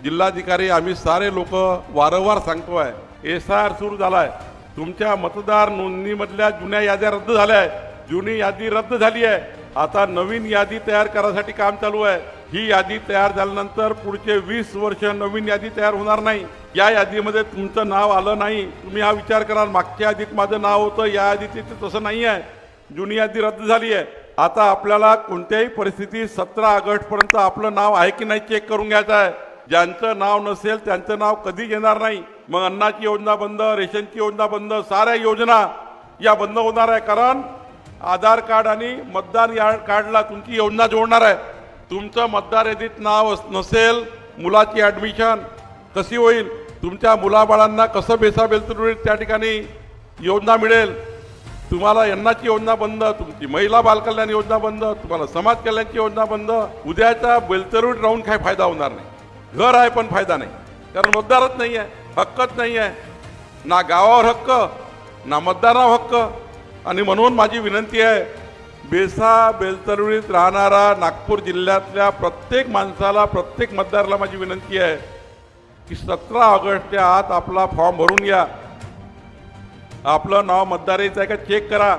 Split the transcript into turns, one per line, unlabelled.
जिल्हाधिकारी आम्ही सारे लोक वारंवार सांगतोय, SIR सुरू झालाय। तुमच्या मतदार नोंदणीमधल्या जुन्या याद्या रद्द झाल्या आहेत, जुनी यादी रद्द झाली आहे। आता नवीन यादी तयार करण्यासाठी काम चालू आहे। ही यादी तयार झाल्यानंतर पुढचे 20 वर्ष नवीन यादी तयार होणार नाही। या यादीमध्ये तुमचं नाव आलं नाही, तुम्ही हा विचार कराल मागच्या यादीत माझं नाव होतं, या यादीत तसं नाही आहे। जुनी यादी रद्द झाली आहे। आता आपल्याला कोणत्याही परिस्थितीत 17 ऑगस्टपर्यंत आपलं नाव आहे की नाही चेक करून घ्यायचं आहे। ज्यांचं नाव नसेल त्यांचं नाव कधी येणार नाही। मग अन्नाची योजना बंद, रेशनची योजना बंद, साऱ्या योजना या बंद होणार आहे। कारण आधार कार्ड आणि मतदार कार्डला तुमची योजना जोडणार आहे। तुमचं मतदार यादीत नाव नसेल, मुलाची ॲडमिशन कशी होईल, तुमच्या मुलाबाळांना कसं बेसाबेलतुरीत त्या ठिकाणी योजना मिळेल, तुम्हाला अन्नाची योजना बंद, तुमची महिला बालकल्याण योजना बंद, तुम्हाला समाज कल्याणची योजना बंद। उद्याच्या बेलतरुड राहून काही फायदा होणार नाही। घर आहे पण फायदा नाही, कारण मतदारच नाही आहे, हक्कच नाही आहे, ना गावावर हक्क ना मतदारावर हक्क। आणि म्हणून माझी विनंती आहे, बेलतरुडीत राहणारा नागपूर जिल्ह्यातल्या प्रत्येक माणसाला, प्रत्येक मतदाराला माझी विनंती आहे की 17 ऑगस्टच्या आत आपला फॉर्म भरून घ्या। आपलं नाव मतदाराचं आहे का चेक करा।